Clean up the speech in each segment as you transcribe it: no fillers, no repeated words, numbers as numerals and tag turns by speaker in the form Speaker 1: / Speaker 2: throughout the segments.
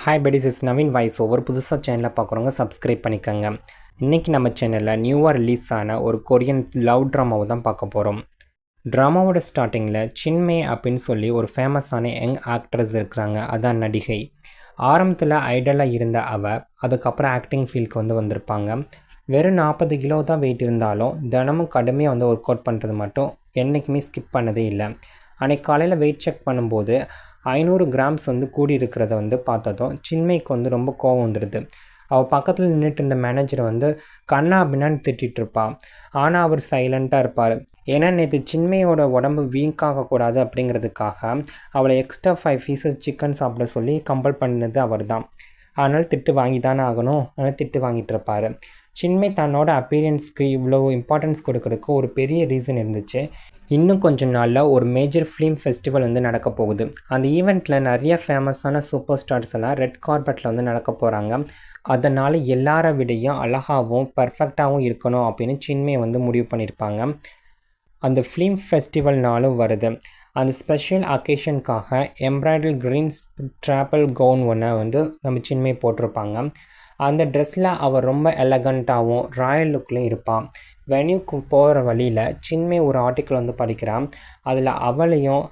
Speaker 1: Hi buddies, is Naveen voice over. புதுசாக சேனலில் பார்க்குறவங்க சப்ஸ்கிரைப் பண்ணிக்கோங்க. இன்றைக்கி நம்ம சேனலில் நியூவாக ரிலீஸ் ஆன ஒரு கொரியன் லவ் ட்ராமாவை தான் பார்க்க போகிறோம். ட்ராமாவோட ஸ்டார்டிங்கில் சின்மே அப்படின்னு சொல்லி ஒரு ஃபேமஸான யங் ஆக்ட்ரஸ் இருக்கிறாங்க. அதான் நடிகை. ஆரம்பத்தில் ஐடலாக இருந்த அதுக்கப்புறம் ஆக்டிங் ஃபீல்டுக்கு வந்திருப்பாங்க. வெறும் 40 கிலோ தான் வெயிட் இருந்தாலும் தினமும் கடுமையாக ஒர்க் அவுட் பண்ணுறது மட்டும் என்றைக்குமே ஸ்கிப் பண்ணதே இல்லை. அன்றைக்கி காலையில் வெயிட் செக் பண்ணும்போது 500 கிராம்ஸ் கூடி இருக்கிறத பார்த்ததும் சின்மைக்கு ரொம்ப கோவம் வந்துடுது. அவள் பக்கத்தில் நின்றுட்டு இருந்த மேனேஜரை கண்ணா அப்படின்னான்னு திட்டிகிட்டு இருப்பாள். ஆனால் அவர் சைலண்ட்டாக இருப்பார். ஏன்னா நேற்று சின்மையோட உடம்பு வீக் ஆகக்கூடாது அப்படிங்கிறதுக்காக அவளை எக்ஸ்ட்ரா 5 பீசஸ் சிக்கன் சாப்பிட சொல்லி கம்பல் பண்ணது அவர் தான். அதனால் திட்டு வாங்கி தானே ஆகணும். அதனால் திட்டு வாங்கிட்டு இருப்பார். சின்மை தன்னோட அப்பீரியன்ஸ்க்கு இவ்வளோ இம்பார்ட்டன்ஸ் கொடுக்கறதுக்கு ஒரு பெரிய ரீசன் இருந்துச்சு. இன்னும் கொஞ்சம் நாளில் ஒரு மேஜர் ஃபிலிம் ஃபெஸ்டிவல் நடக்க போகுது. அந்த ஈவெண்ட்டில் நிறைய ஃபேமஸான சூப்பர் ஸ்டார்ஸ் எல்லாம் ரெட் கார்பெட்டில் நடக்க போகிறாங்க. அதனால் எல்லார விடையும் அழகாகவும் பர்ஃபெக்டாகவும் இருக்கணும் அப்படின்னு சின்மை முடிவு பண்ணியிருப்பாங்க. அந்த ஃபிலிம் ஃபெஸ்டிவல் நாளும் வருது. அந்த ஸ்பெஷல் அக்கேஷனுக்காக எம்ப்ராய்டரி க்ரீன் ட்ராப்பல் கவுன் ஒன்று நம்ம சின்மை போட்டிருப்பாங்க. அந்த ட்ரெஸ்ஸில் அவள் ரொம்ப எலகண்ட்டாகவும் ராயல் லுக்லையும் இருப்பாள். வென்யூக்கு போகிற வழியில் சின்மை ஒரு ஆர்டிக்கிள் படிக்கிறான். அதில் அவளையும்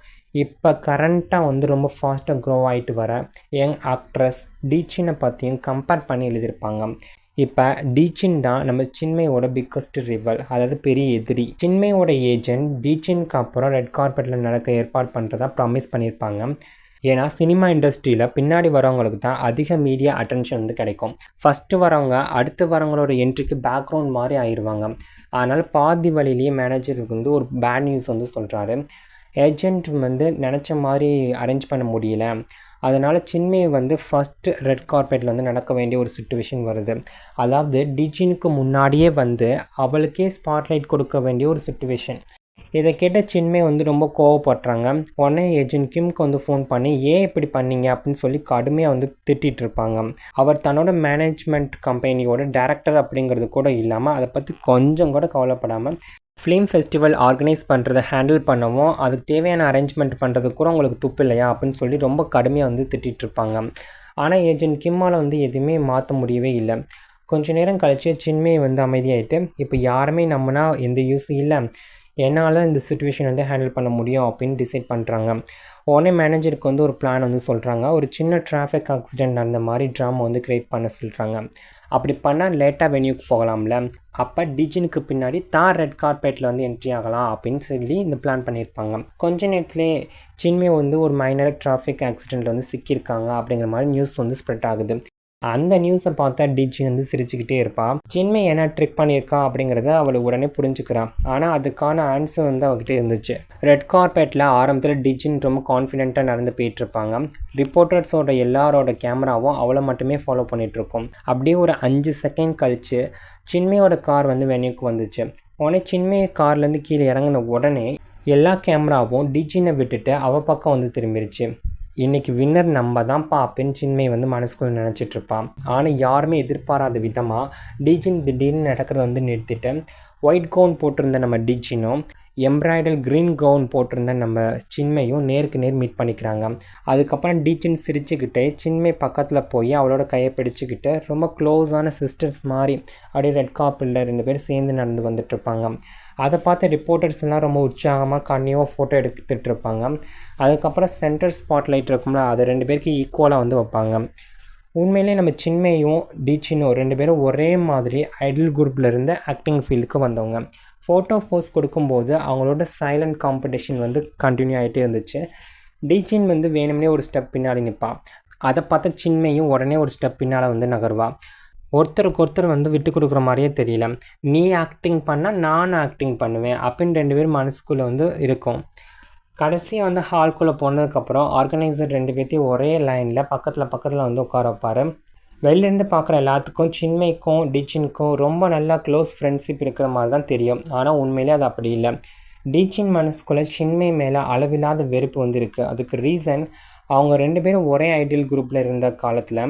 Speaker 1: இப்போ கரண்ட்டாக ரொம்ப ஃபாஸ்ட்டாக க்ரோ ஆகிட்டு வர யங் ஆக்ட்ரஸ் டீச்சினை பற்றியும் கம்பேர் பண்ணி எழுதியிருப்பாங்க. இப்போ டீச்சின் தான் நம்ம சின்மையோட பிக்கஸ்ட் ரிவல், அதாவது பெரிய எதிரி. சின்மையோட ஏஜென்ட் டீச்சினுக்கு அப்புறம் ரெட் கார்பெட்டில் நடக்க ஏற்பாடு பண்ணுறதா ப்ராமிஸ் பண்ணியிருப்பாங்க. ஏன்னா சினிமா இண்டஸ்ட்ரியில் பின்னாடி வரவங்களுக்கு தான் அதிக மீடியா அட்டென்ஷன் கிடைக்கும். ஃபஸ்ட்டு வரவங்க அடுத்து வரவங்களோட என்ட்ரிக்கு பேக்ரவுண்ட் மாதிரி ஆயிடுவாங்க. அதனால் பாதி வழியிலேயே மேனேஜருக்கு ஒரு பேட் நியூஸ் சொல்கிறாரு. ஏஜென்ட் நினச்ச மாதிரி அரேஞ்ச் பண்ண முடியல. அதனால் சின்மை ஃபஸ்ட்டு ரெட் கார்பெட்டில் நடக்க வேண்டிய ஒரு சிச்சுவேஷன் வருது. அதாவது டிஜினுக்கு முன்னாடியே அவளுக்கே ஸ்பாட்லைட் கொடுக்க வேண்டிய ஒரு சிச்சுவேஷன். இதை கேட்ட சின்மை ரொம்ப கோவப்படுறாங்க. உடனே ஏஜென்ட் கிம்க்கு ஃபோன் பண்ணி ஏன் இப்படி பண்ணீங்க அப்படின்னு சொல்லி கடுமையாக திட்டிகிட்டு இருப்பாங்க. அவர் தன்னோட மேனேஜ்மெண்ட் கம்பெனியோட டைரக்டர் அப்படிங்கிறது கூட இல்லாமல் அதை பற்றி கொஞ்சம் கூட கவலைப்படாமல் ஃபிலிம் ஃபெஸ்டிவல் ஆர்கனைஸ் பண்ணுறதை ஹேண்டில் பண்ணவும் அதுக்கு தேவையான அரேஞ்ச்மெண்ட் பண்ணுறதுக்கு கூட உங்களுக்கு துப்பு இல்லையா அப்படின்னு சொல்லி ரொம்ப கடுமையாக திட்டிகிட்டு இருப்பாங்க. ஆனால் ஏஜென்ட் கிம்மால் எதுவுமே மாற்ற முடியவே இல்லை. கொஞ்சம் நேரம் கழித்து சின்மை அமைதியாகிட்டு இப்போ யாருமே நம்பினா எந்த யூஸும் இல்லை, என்னால் இந்த சுச்சுவேஷன் ஹேண்டில் பண்ண முடியும் அப்படின்னு டிசைட் பண்ணுறாங்க. உடனே மேனேஜருக்கு ஒரு பிளான் சொல்கிறாங்க. ஒரு சின்ன டிராஃபிக் ஆக்சிடெண்ட் நடந்த மாதிரி ட்ராமா க்ரியேட் பண்ண சொல்கிறாங்க. அப்படி பண்ணால் லேட்டாக வென்யூக்கு போகலாம்ல. அப்போ டிஜினுக்கு பின்னாடி தான் ரெட் கார்பெட்டில் என்ட்ரி ஆகலாம் அப்படின்னு சொல்லி இந்த பிளான் பண்ணியிருப்பாங்க. கொஞ்ச நேரத்துலேயே சின்மை ஒரு மைனர் டிராஃபிக் ஆக்சிடெண்ட் சிக்கியிருக்காங்க அப்படிங்கிற மாதிரி நியூஸ் ஸ்ப்ரெட் ஆகுது. அந்த நியூஸை பார்த்தா டிஜின் சிரிச்சுக்கிட்டே இருப்பாள். சின்மை என்ன ட்ரிக் பண்ணியிருக்கா அப்படிங்கிறத அவளை உடனே புரிஞ்சுக்கிறான். ஆனால் அதுக்கான ஆன்சர் அவகிட்ட இருந்துச்சு. ரெட் கார்பெட்டில் ஆரம்பத்தில் டிஜின் ரொம்ப கான்ஃபிடென்ட்டாக நடந்து போயிட்டுருப்பாங்க. ரிப்போர்ட்டர்ஸோட எல்லாரோட கேமராவும் அவளை மட்டுமே ஃபாலோ பண்ணிகிட்ருக்கோம். அப்படியே ஒரு 5 செகண்ட் கழித்து சின்மையோட கார் வென்யூக்கு வந்துச்சு. உடனே சின்மை கார்லேருந்து கீழே இறங்கின உடனே எல்லா கேமராவும் டிஜினை விட்டுட்டு அவள் பக்கம் திரும்பிடுச்சு. இன்றைக்கி வின்னர் நம்ம தான்ப்பா அப்படின்னு சின்மை மனசுக்குள்ளே நினச்சிட்ருப்பான். ஆனால் யாருமே எதிர்பாராத விதமாக டிஜின் திடீர்னு நடக்கிறத நிறுத்திட்டு ஒயிட் கவுன் போட்டிருந்த நம்ம டிஜினும் எம்ப்ராய்டரி க்ரீன் கவுன் போட்டிருந்த நம்ம சின்மையும் நேருக்கு நேர் மீட் பண்ணிக்கிறாங்க. அதுக்கப்புறம் டிஜின் சிரிச்சுக்கிட்டே சின்மை பக்கத்தில் போய் அவளோட கையை பிடிச்சிக்கிட்டு ரொம்ப க்ளோஸான சிஸ்டர்ஸ் மாதிரி அப்படியே ரெட் கார்பெட்டில் 2 பேர் சேர்ந்து நடந்து வந்துட்டுருப்பாங்க. அதை பார்த்து ரிப்போர்ட்டர்ஸ் எல்லாம் ரொம்ப உற்சாகமாக கண்ணியாக ஃபோட்டோ எடுத்துகிட்டு இருப்பாங்க. அதுக்கப்புறம் சென்டர் ஸ்பாட்லைட் இருக்கும்ல, அதை 2 பேருக்கு ஈக்குவலாக வைப்பாங்க. உண்மையிலே நம்ம சின்மையும் டிஜினும் 2 பேரும் ஒரே மாதிரி ஐடல் குரூப்பில் இருந்து ஆக்டிங் ஃபீல்டுக்கு வந்தவங்க. ஃபோட்டோ போஸ் கொடுக்கும்போது அவங்களோட சைலண்ட் காம்படிஷன் கண்டினியூ ஆகிட்டே இருந்துச்சு. டிஜின் வேணும்னே ஒரு ஸ்டெப் பின்னாடி நிற்பாள். அதை பார்த்த சின்மையும் உடனே ஒரு ஸ்டெப் பின்னால் நகருவா. ஒருத்தருக்கு ஒருத்தர் விட்டு கொடுக்குற மாதிரியே தெரியல. நீ ஆக்டிங் பண்ணால் நானும் ஆக்டிங் பண்ணுவேன் அப்படின்னு 2 பேரும் மனசுக்குள்ளே இருக்கும். கடைசியாக ஹால்குள்ளே போனதுக்கப்புறம் ஆர்கனைசர் 2 பேர்த்தையும் ஒரே லைனில் பக்கத்தில் உட்கார வைப்பார். வெளிலேருந்து பார்க்குற எல்லாத்துக்கும் சின்மைக்கும் டிஜினுக்கும் ரொம்ப நல்லா க்ளோஸ் ஃப்ரெண்ட்ஷிப் இருக்கிற மாதிரி தான் தெரியும். ஆனால் உண்மையிலே அது அப்படி இல்லை. டிஜின் மனசுக்குள்ளே சின்மை மேலே அளவில்லாத வெறுப்பு இருக்குது. அதுக்கு ரீசன் அவங்க 2 பேரும் ஒரே ஐடியல் குரூப்பில் இருந்த காலத்தில்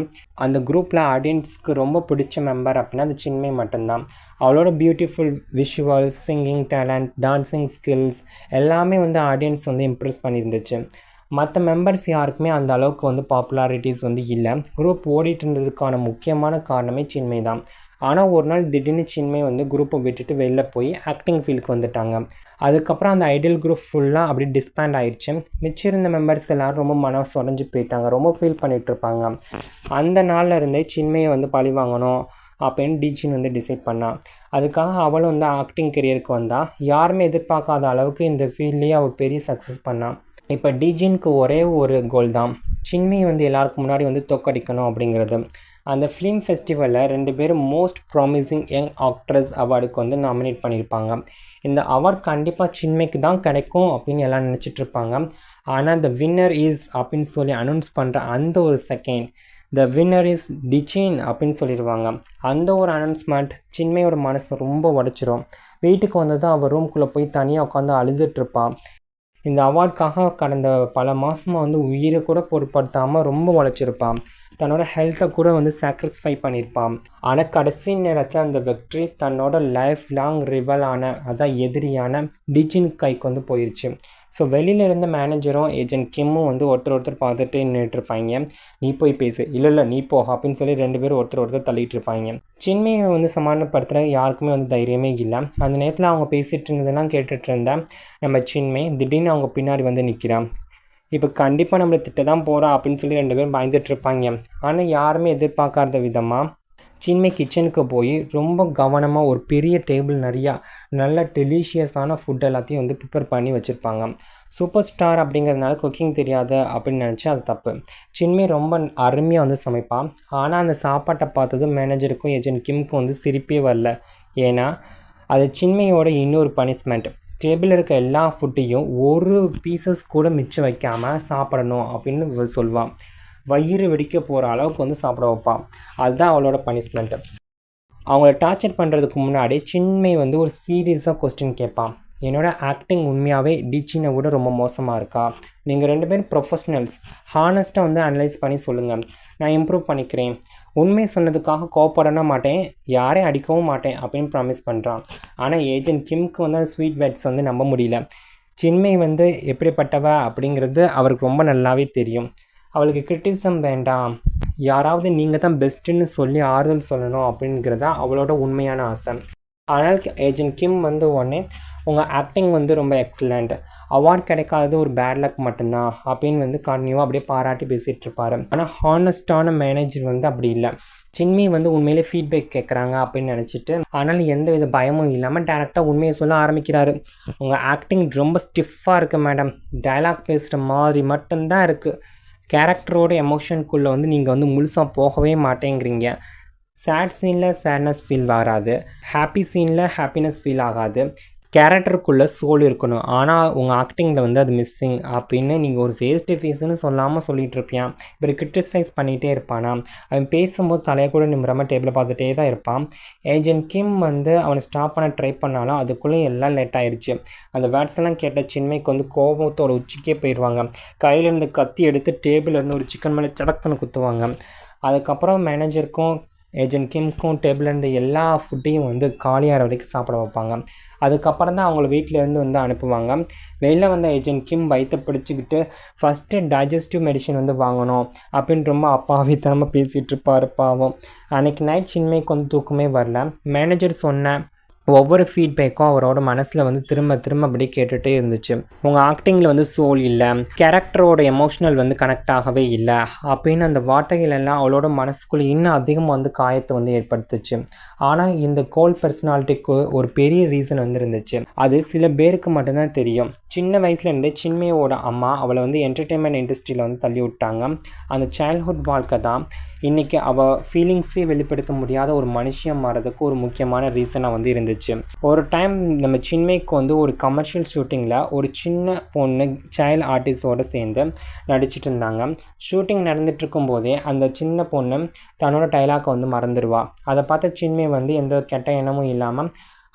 Speaker 1: அந்த குரூப்பில் ஆடியன்ஸ்க்கு ரொம்ப பிடிச்ச மெம்பர் அப்படின்னா அது சின்மை மட்டும்தான். அவளோட beautiful visuals, singing talent, dancing skills எல்லாமே ஆடியன்ஸ் இம்ப்ரெஸ் பண்ணியிருந்துச்சு. மற்ற மெம்பர்ஸ் யாருக்குமே அந்த அளவுக்கு வந்து பாப்புலாரிட்டிஸ் வந்து இல்லை. குரூப் ஓடிட்டு இருந்ததுக்கான முக்கியமான காரணமே சின்மை தான். ஆனால் ஒரு நாள் திடீர்னு சின்மை வந்து குரூப்பை விட்டுட்டு வெளில போய் ஆக்டிங் ஃபீல்டுக்கு வந்துட்டாங்க. அதுக்கப்புறம் அந்த ஐடியல் குரூப் ஃபுல்லாக அப்படி டிஸ்பேண்ட் ஆயிடுச்சு. மிச்சம் இருந்த மெம்பர்ஸ் எல்லோரும் ரொம்ப மனசு உடஞ்சி போயிட்டாங்க, ரொம்ப ஃபீல் பண்ணிகிட்ருப்பாங்க. அந்த நாளில் இருந்தே சின்மையை வந்து பழி வாங்கணும் அப்படின்னு டிஜின் வந்து டிசைட் பண்ணான். அதுக்காக அவளும் வந்து ஆக்டிங் கெரியருக்கு வந்தால் யாருமே எதிர்பார்க்காத அளவுக்கு இந்த ஃபீல்ட்லேயே அவள் பெரிய சக்ஸஸ் பண்ணான். இப்போ டிஜினுக்கு ஒரே ஒரு கோல் தான், சின்மையை வந்து எல்லாருக்கும் முன்னாடி வந்து தோக்கடிக்கணும் அப்படிங்கிறது. அந்த ஃபிலிம் ஃபெஸ்டிவலில் 2 பேரும் மோஸ்ட் ப்ராமிசிங் யங் ஆக்ட்ரஸ் அவார்டுக்கு வந்து நாமினேட் பண்ணியிருப்பாங்க. இந்த அவார்ட் கண்டிப்பாக சின்மைக்கு தான் கிடைக்கும் அப்படின்னு எல்லாம் நினச்சிட்ருப்பாங்க. ஆனால் த வின்னர் இஸ் அப்படின்னு சொல்லி அனௌன்ஸ் பண்ணுற அந்த ஒரு செகண்ட், த வின்னர் இஸ் டிஜின் அப்படின்னு சொல்லிடுவாங்க. அந்த ஒரு அனௌன்ஸ்மெண்ட் சின்மையோட மனசு ரொம்ப உடச்சிரும். வீட்டுக்கு வந்ததும் அவள் ரூம்குள்ளே போய் தனியாக உட்காந்து அழுதுட்ருப்பாள். இந்த அவார்டுக்காக கடந்த பல மாதமாக வந்து உயிரை கூட பொருட்படுத்தாமல் ரொம்ப உழைச்சிருப்பான். தன்னோட ஹெல்த்தை கூட வந்து சாக்ரிஃபை பண்ணியிருப்பான். ஆனால் கடைசி நேரத்தில் அந்த வெற்றி தன்னோட லைஃப் லாங் ரிவலான அதான் எதிரியான டிஜின் கைக்கு வந்து போயிடுச்சு. ஸோ வெளியில் இருந்த மேனேஜரும் ஏஜென்ட் கிம்மும் வந்து ஒருத்தர் பார்த்துட்டு நின்றுட்டுருப்பாங்க. நீ போய் பேசு, இல்லை நீ போ அப்படின்னு சொல்லி 2 பேரும் ஒருத்தர் தள்ளிட்டு இருப்பாங்க. சின்மையை வந்து சமாதானப்படுத்துகிற யாருக்குமே வந்து தைரியமே இல்லை. அந்த நேரத்தில் அவங்க பேசிகிட்டு இருந்ததெல்லாம் கேட்டுட்டு இருந்தேன். நம்ம சின்மை திடீர்னு அவங்க பின்னாடி வந்து நிற்கிறான். இப்போ கண்டிப்பாக நம்மளை திட்ட தான் போகிறா அப்படின்னு சொல்லி 2 பேரும் பயந்துட்டுருப்பாங்க. ஆனால் யாருமே எதிர்பார்க்காத விதமாக சின்மை கிச்சனுக்கு போய் ரொம்ப கவனமாக ஒரு பெரிய டேபிள் நிறையா நல்ல டெலிஷியஸான ஃபுட் எல்லாத்தையும் வந்து ப்ரிப்பேர் பண்ணி வச்சுருப்பாங்க. சூப்பர் ஸ்டார் அப்படிங்கிறதுனால குக்கிங் தெரியாது அப்படின்னு நினச்சி அது தப்பு. சின்மை ரொம்ப அருமையாக வந்து சமைப்பான். ஆனால் அந்த சாப்பாட்டை பார்த்ததும் மேனேஜருக்கும் ஏஜென்ட் கிம்க்கும் வந்து சிரிப்பே வரல. ஏன்னா அது சின்மையோட இன்னொரு பனிஷ்மெண்ட். டேபிளில் இருக்க எல்லா ஃபுட்டையும் ஒரு பீசஸ் கூட மிச்சம் வைக்காமல் சாப்பிடணும் அப்படின்னு சொல்லுவான். வயிறு வெடிக்க போகிற அளவுக்கு வந்து சாப்பிட வைப்பான். அதுதான் அவளோட பனிஷ்மெண்ட்டு. அவங்கள டார்ச்சர் பண்ணுறதுக்கு முன்னாடி சின்மை வந்து ஒரு சீரியஸாக கொஸ்டின் கேட்பான். என்னோட ஆக்டிங் உண்மையாகவே டிஜினை விட ரொம்ப மோசமாக இருக்கா? நீங்கள் 2 பேரும் ப்ரொஃபஷ்னல்ஸ், ஹானஸ்ட்டாக வந்து அனலைஸ் பண்ணி சொல்லுங்கள், நான் இம்ப்ரூவ் பண்ணிக்கிறேன். உண்மை சொன்னதுக்காக கோவப்படவே மாட்டேன், யாரையும் அடிக்கவும் மாட்டேன் அப்படின்னு ப்ராமிஸ் பண்ணுறான். ஆனால் ஏஜென்ட் கிம்க்கு வந்து அந்த ஸ்வீட் வேர்ட்ஸ் வந்து நம்ப முடியல. சின்மை வந்து எப்படிப்பட்டவ அப்படிங்கிறது அவருக்கு ரொம்ப நல்லாவே தெரியும். அவளுக்கு கிரிட்டிசம் வேண்டாம், யாராவது நீங்கள் தான் பெஸ்ட்டுன்னு சொல்லி ஆறுதல் சொல்லணும் அப்படிங்கிறதா அவளோட உண்மையான ஆசை. ஆனால் ஏஜென்ட் கிம் வந்து உடனே உங்கள் ஆக்டிங் வந்து ரொம்ப எக்ஸலண்ட், அவார்ட் கிடைக்காதது ஒரு பேட் லக் மட்டும்தான் அப்படின்னு வந்து கண்டினியூவாக அப்படியே பாராட்டி பேசிகிட்டு இருப்பார். ஆனால் ஹானஸ்டான மேனேஜர் வந்து அப்படி இல்லை. சின்மை வந்து உண்மையிலே ஃபீட்பேக் கேட்குறாங்க அப்படின்னு நினச்சிட்டு ஆனால் எந்த வித பயமும் இல்லாமல் டேரெக்டாக உண்மையை சொல்ல ஆரம்பிக்கிறாரு. உங்கள் ஆக்டிங் ரொம்ப ஸ்டிஃபாக இருக்குது மேடம், டைலாக் பேசுகிற மாதிரி மட்டும்தான் இருக்குது, கேரக்டரோட எமோஷனுக்குள்ளே வந்து நீங்கள் வந்து முழுசாக போகவே மாட்டேங்கிறீங்க. சேட் சீனில் சேட்னஸ் ஃபீல் வராது, ஹாப்பி சீனில் ஹாப்பினஸ் ஃபீல் ஆகாது. கேரக்டருக்குள்ளே சோல் இருக்கணும், ஆனால் உங்கள் ஆக்டிங்கில் வந்து அது மிஸ்ஸிங் அப்படின்னு நீங்கள் ஒரு ஃபேஸ் டு ஃபேஸ்ன்னு சொல்லாமல் சொல்லிகிட்டு இருப்பியான். இவர் கிரிட்டிசைஸ் பண்ணிகிட்டே இருப்பானா? அவன் பேசும்போது தலையை கூட நிமிராமல் டேபிளை பார்த்துட்டே தான் இருப்பான். ஏஜென்ட் கிம் வந்து அவனை ஸ்டாப் பண்ண ட்ரை பண்ணாலும் அதுக்குள்ளே எல்லாம் லேட் ஆயிடுச்சு. அந்த வேர்ட்ஸ் எல்லாம் கேட்ட சின்மைக்கு வந்து கோபத்தோட உச்சிக்கே போயிடுவாங்க. கையிலேருந்து கத்தி எடுத்து டேபிள்லேருந்து ஒரு சிக்கன் மேலே சடக்குன்னு குத்துவாங்க. அதுக்கப்புறம் மேனேஜருக்கும் ஏஜென்ட் கிம்க்கும் டேபிளில் இருந்த எல்லா ஃபுட்டையும் வந்து காலியாகிற வரைக்கும் சாப்பிட வைப்பாங்க. அதுக்கப்புறம் தான் அவங்கள வீட்டிலேருந்து வந்து அனுப்புவாங்க. வெளியில் வந்த ஏஜென்ட் கிம் வயிற்றை பிடிச்சிக்கிட்டு ஃபஸ்ட்டு டைஜஸ்டிவ் மெடிசன் வந்து வாங்கணும் அப்படின்னு ரொம்ப அப்பாவித்தனமாக பேசிகிட்டு இருப்பார் பாவம். அன்றைக்கி நைட் சின்மைக்கு வந்து தூக்கமே வரல. மேனேஜர் சொன்ன ஒவ்வொரு ஃபீட்பேக்கும் அவரோட மனசில் வந்து திரும்ப அப்படியே கேட்டுகிட்டே இருந்துச்சு. உங்கள் ஆக்டிங்கில் வந்து சோல் இல்லை, கேரக்டரோட எமோஷ்னல் வந்து கனெக்ட் ஆகவே இல்லை அப்படின்னு அந்த வார்த்தைகள் எல்லாம் அவளோட மனசுக்குள்ளே இன்னும் அதிகமாக வந்து காயத்தை வந்து ஏற்படுத்துச்சு. ஆனால் இந்த கோல்ட் பர்சனாலிட்டிக்கு ஒரு பெரிய ரீசன் வந்து இருந்துச்சு. அது சில பேருக்கு மட்டும்தான் தெரியும். சின்ன வயசுலேருந்தே சின்மையோட அம்மா அவளை வந்து என்டர்டெயின்மெண்ட் இண்டஸ்ட்ரியில் வந்து தள்ளி விட்டாங்க. அந்த சைல்ட்ஹுட் வாழ்க்கை தான் இன்றைக்கி அவள் ஃபீலிங்ஸே வெளிப்படுத்த முடியாத ஒரு மனுஷியாக மாறதுக்கு ஒரு முக்கியமான ரீசனாக வந்து இருந்துச்சு. ஒரு டைம் நம்ம சின்மைக்கு வந்து ஒரு கமர்ஷியல் ஷூட்டிங்கில் ஒரு சின்ன பொண்ணு சைல்டு ஆர்டிஸ்டோடு சேர்ந்து நடிச்சிட்டு இருந்தாங்க. ஷூட்டிங் நடந்துகிட்ருக்கும் போதே அந்த சின்ன பொண்ணு தன்னோட டைலாக்கை வந்து மறந்துடுவா. அதை பார்த்த சின்மை வந்து எந்த கெட்ட எண்ணமும் இல்லாமல்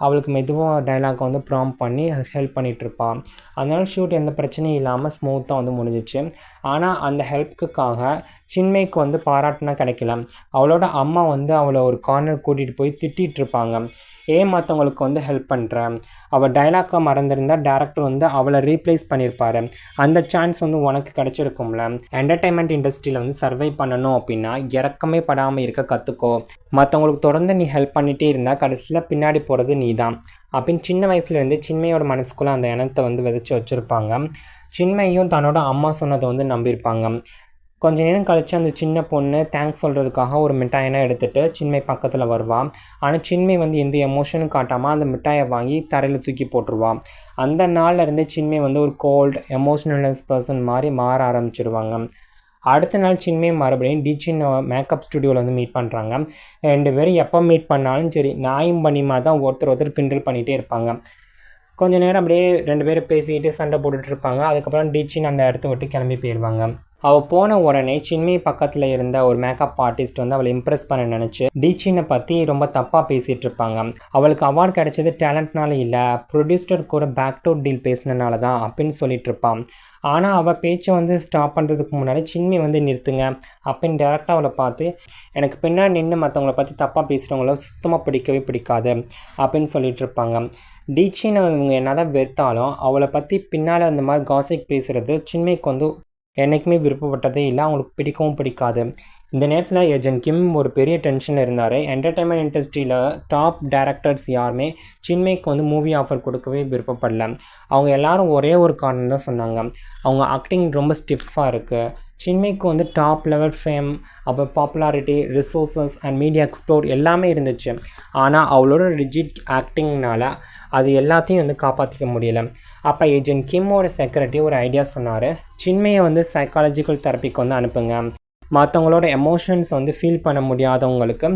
Speaker 1: அவளுக்கு மெதுவாக டைலாக்கை வந்து ப்ராம்ப்ட் பண்ணி ஹெல்ப் பண்ணிகிட்ருப்பாள். அதனால ஷூட் எந்த பிரச்சனையும் இல்லாமல் ஸ்மூத்தாக வந்து முடிஞ்சிச்சு. ஆனால் அந்த ஹெல்ப்புக்காக சின்மைக்கு வந்து பாராட்டுனா கிடைக்கல. அவளோட அம்மா வந்து அவளை ஒரு கார்னர் கூட்டிகிட்டு போய் திட்டிகிட்டு இருப்பாங்க. ஏன் மற்றவங்களுக்கு வந்து ஹெல்ப் பண்ணுறேன், அவள் டைலாக்கை மறந்துருந்தால் டேரக்டர் வந்து அவளை ரீப்ளேஸ் பண்ணியிருப்பார், அந்த சான்ஸ் வந்து உனக்கு கிடச்சிருக்கும்ல. என்டர்டைன்மெண்ட் இண்டஸ்ட்ரியில் வந்து சர்வை பண்ணணும் அப்படின்னா இறக்கமே படாமல் இருக்க கற்றுக்கோ, மற்றவங்களுக்கு தொடர்ந்து நீ ஹெல்ப் பண்ணிகிட்டே இருந்தால் கடைசியில் பின்னாடி போகிறது நீ தான் அப்படின்னு சின்ன வயசுலேருந்து சின்மையோட மனசுக்குள்ளே அந்த எண்ணத்தை வந்து விதைச்சி வச்சுருப்பாங்க. சின்மையும் தன்னோட அம்மா சொன்னதை வந்து நம்பியிருப்பாங்க. கொஞ்ச நேரம் கழித்து அந்த சின்ன பொண்ணு தேங்க்ஸ் சொல்கிறதுக்காக ஒரு மிட்டாயெல்லாம் எடுத்துகிட்டு சின்மை பக்கத்தில் வருவாள். ஆனால் சின்மை வந்து எந்த எமோஷனும் காட்டாமல் அந்த மிட்டாயை வாங்கி தரையில் தூக்கி போட்டுருவாள். அந்த நாள்லேருந்து சின்மை வந்து ஒரு கோல்டு எமோஷ்னல்னஸ் பர்சன் மாதிரி மாற ஆரம்பிச்சிருவாங்க. அடுத்த நாள் சின்மை மறுபடியும் டிச்சின் மேக்கப் ஸ்டுடியோவில் வந்து மீட் பண்ணுறாங்க. 2 பேரும் எப்போ மீட் பண்ணாலும் சரி நாயும் பண்ணிமா தான் ஒருத்தர் கிண்டல் பண்ணிகிட்டே இருப்பாங்க. கொஞ்சம் நேரம் அப்படியே 2 பேரும் பேசிக்கிட்டு சண்டை போட்டுட்டு இருப்பாங்க. அதுக்கப்புறம் டிச்சின் அந்த இடத்த விட்டு கிளம்பி போயிடுவாங்க. அவள் போன உடனே சின்மை பக்கத்தில் இருந்த ஒரு மேக்கப் ஆர்டிஸ்ட் வந்து அவளை இம்ப்ரெஸ் பண்ண நினச்சி டிச்சினை பற்றி ரொம்ப தப்பாக பேசிகிட்டு இருப்பாங்க. அவளுக்கு அவார்டு கிடைச்சது டேலண்ட்னால இல்லை, ப்ரொடியூசர் கூட பேக்டோர் டீல் பேசினனால தான் அப்படின்னு சொல்லிட்டு இருப்பான். ஆனால் அவள் பேச்சை வந்து ஸ்டாப் பண்ணுறதுக்கு முன்னாடி சின்மை வந்து நிறுத்துங்க அப்படின்னு டேரெக்டாக அவளை பார்த்து, எனக்கு பின்னாடி நின்று மற்றவங்கள பற்றி தப்பாக பேசுகிறவங்கள சுத்தமாக பிடிக்காது அப்படின்னு சொல்லிட்டு இருப்பாங்க. டிச்சினை இவங்க என்ன தான் வெறுத்தாலும் அவளை பற்றி பின்னால் அந்த மாதிரி காசிப் பேசுகிறது சின்மைக்கு வந்து என்றைக்குமே விருப்பப்பட்டதே இல்லை, அவங்களுக்கு பிடிக்கவும் பிடிக்காது. இந்த நேரத்தில் ஏஜென்ட் கிம் ஒரு பெரிய டென்ஷனில் இருந்தார். என்டர்டைன்மெண்ட் இண்டஸ்ட்ரியில் டாப் டைரக்டர்ஸ் யாருமே சின்மைக்கு வந்து மூவி ஆஃபர் கொடுக்கவே விருப்பப்படல. அவங்க எல்லாரும் ஒரே ஒரு காரணம் தான் சொன்னாங்க, அவங்க ஆக்டிங் ரொம்ப ஸ்டிஃபாக இருக்குது. சின்மைக்கு வந்து டாப் லெவல் ஃபேம், அப்போ popularity, resources and media explore எல்லாமே இருந்துச்சு. ஆனால் அவளோட ரிஜிட் ஆக்டிங்னால் அது எல்லாத்தையும் வந்து காப்பாற்றிக்க முடியலை. அப்போ ஏஜென்ட் கிம்மோட செக்ரட்டரி ஒரு ஐடியா சொன்னார், சின்மையை வந்து சைக்காலஜிக்கல் தெரப்பிக்கு வந்து அனுப்புங்க, மற்றவங்களோட எமோஷன்ஸ் வந்து ஃபீல் பண்ண முடியாதவங்களுக்கு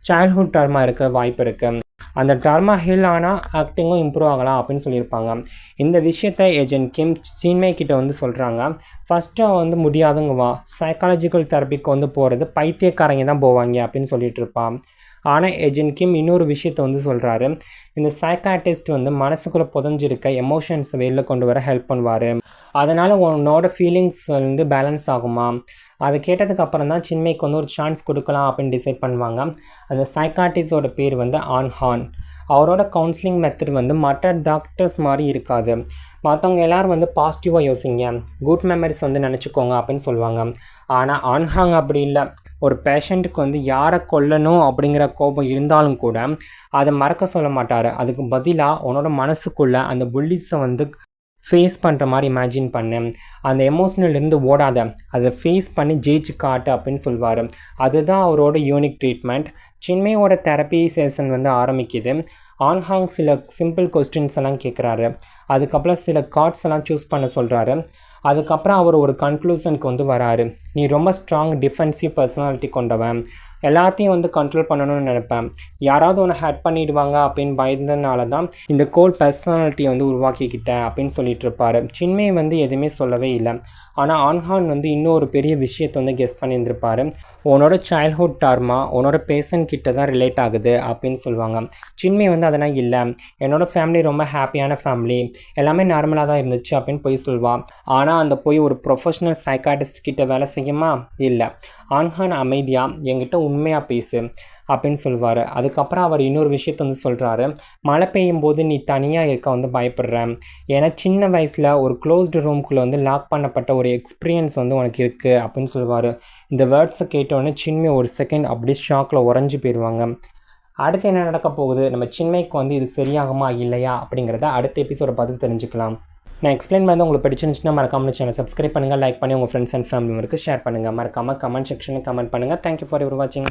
Speaker 1: சைல்ட்ஹுட் டர்மா இருக்க வாய்ப்பு இருக்குது, அந்த டர்மா ஹீல் ஆனால் ஆக்டிங்கும் இம்ப்ரூவ் ஆகலாம் அப்படின்னு சொல்லியிருப்பாங்க. இந்த விஷயத்தை ஏஜென்ட் கிம் சின்மை கிட்ட வந்து சொல்கிறாங்க. ஃபஸ்ட்டு வந்து முடியாதுங்க வா, சைக்காலஜிக்கல் தெரப்பிக்கு வந்து போகிறது பைத்தியக்காரங்க தான் போவாங்க அப்படின்னு சொல்லிட்டு இருப்பான். ஆனால் ஏஜென்ட் கிம் இன்னொரு விஷயத்தை வந்து சொல்கிறாரு, இந்த சைக்காட்டிஸ்ட் வந்து மனசுக்குள்ளே புதஞ்சிருக்க எமோஷன்ஸை வெளியில் கொண்டு வர ஹெல்ப் பண்ணுவார், அதனால் உன்னோட ஃபீலிங்ஸ் வந்து பேலன்ஸ் ஆகுமா. அதை கேட்டதுக்கு அப்புறம் தான் சின்மைக்கு வந்து ஒரு சான்ஸ் கொடுக்கலாம் அப்படின்னு டிசைட் பண்ணுவாங்க. அந்த சைக்காட்டிஸ்டோட பேர் வந்து ஆன்ஹான். அவரோட கவுன்சிலிங் மெத்தட் வந்து மற்ற டாக்டர்ஸ் மாதிரி இருக்காது. மற்றவங்க எல்லோரும் வந்து பாசிட்டிவாக யோசிங்க, குட் மெமரிஸ் வந்து நினச்சிக்கோங்க அப்படின்னு சொல்லுவாங்க. ஆனால் ஆன்ஹாங் அப்படி இல்லை. ஒரு பேஷண்ட்டுக்கு வந்து யாரை கொல்லணும் அப்படிங்கிற கோபம் இருந்தாலும் கூட அதை மறக்க சொல்ல மாட்டார். அதுக்கு பதிலாக உன்னோட மனசுக்குள்ளே அந்த புல்லிஸை வந்து ஃபேஸ் பண்ணுற மாதிரி இமேஜின் பண்ணு, அந்த எமோஷனல்லேருந்து ஓடாத, அதை ஃபேஸ் பண்ணி ஜெயிச்சு காட்டு அப்படின்னு சொல்லுவார். அதுதான் அவரோட யூனிக் ட்ரீட்மெண்ட். சின்மையோட தெரப்பி செஷன் வந்து ஆரம்பிக்குது. ஆன்ஹாங் சில சிம்பிள் கொஸ்டின்ஸ் எல்லாம் கேட்குறாரு. அதுக்கப்புறம் சில கார்ட்ஸ் எல்லாம் சூஸ் பண்ண சொல்கிறாரு. அதுக்கப்புறம் அவர் ஒரு கன்க்ளூஷனுக்கு வந்து வராரு, நீ ரொம்ப ஸ்ட்ராங் டிஃபென்சிவ் பர்சனாலிட்டி கொண்டவன், எல்லாத்தையும் வந்து கண்ட்ரோல் பண்ணணும்னு நினைப்பேன், யாராவது ஒன்று ஹேட் பண்ணிடுவாங்க அப்படின்னு பயந்தனால தான் இந்த கோல் பர்சனாலிட்டியை வந்து உருவாக்கிக்கிட்டேன் அப்படின்னு சொல்லிட்டு இருப்பார். சின்மை வந்து எதுவுமே சொல்லவே இல்லை. ஆனால் ஆன்ஹான் வந்து இன்னொரு பெரிய விஷயத்தை வந்து கெஸ் பண்ணியிருந்திருப்பார். உன்னோட சைல்ட்ஹுட் டார்மா உன்னோட பேஷண்ட் கிட்ட தான் ரிலேட் ஆகுது அப்படின்னு சொல்லுவாங்க. சின்மை வந்து அதெல்லாம் இல்லை, என்னோடய ஃபேமிலி ரொம்ப ஹாப்பியான ஃபேமிலி, எல்லாமே நார்மலாக தான் இருந்துச்சு அப்படின்னு போய் சொல்லுவாள். ஆனால் அந்த போய் ஒரு ப்ரொஃபஷனல் சைக்காட்டிஸ்ட் கிட்ட வேலை செய்யுமா? இல்லை. ஆன்ஹான் அமைதியாக என்கிட்ட உண்மையாக பேசு அப்படின்னு சொல்லுவார். அதுக்கப்புறம் அவர் இன்னொரு விஷயத்த வந்து சொல்கிறாரு, மழை பெய்யும் போது நீ தனியாக இருக்க வந்து பயப்படுறேன், ஏன்னா சின்ன வயசில் ஒரு க்ளோஸ்டு ரூம்குள்ளே வந்து லாக் பண்ணப்பட்ட ஒரு எக்ஸ்பீரியன்ஸ் வந்து உனக்கு இருக்குது அப்படின்னு சொல்லுவார். இந்த வேர்ட்ஸை கேட்டோடனே சின்மை ஒரு செகண்ட் அப்படியே ஷாக்கில் உறைஞ்சி போயிடுவாங்க. அடுத்து என்ன நடக்க போகுது, நம்ம சின்மைக்கு வந்து இது சரியாகுமா இல்லையா அப்படிங்கிறத அடுத்த எபிசோட பார்த்து தெரிஞ்சுக்கலாம். நான் எக்ஸ்பிளைன் பண்ணி உங்களுக்கு பிடிச்சிருந்துச்சுன்னா மறக்காமல் சேனல் சப்ஸ்கிரைப் பண்ணுங்கள், லைக் பண்ணி உங்கள் ஃப்ரெண்ட்ஸ் அண்ட் ஃபேமிலி மெம்பருக்கு ஷேர் பண்ணுங்கள், மறக்காமல் கமெண்ட் செக்ஷனில் கமெண்ட் பண்ணுங்கள். தேங்க்யூ ஃபார் யுவர் வாட்சிங்.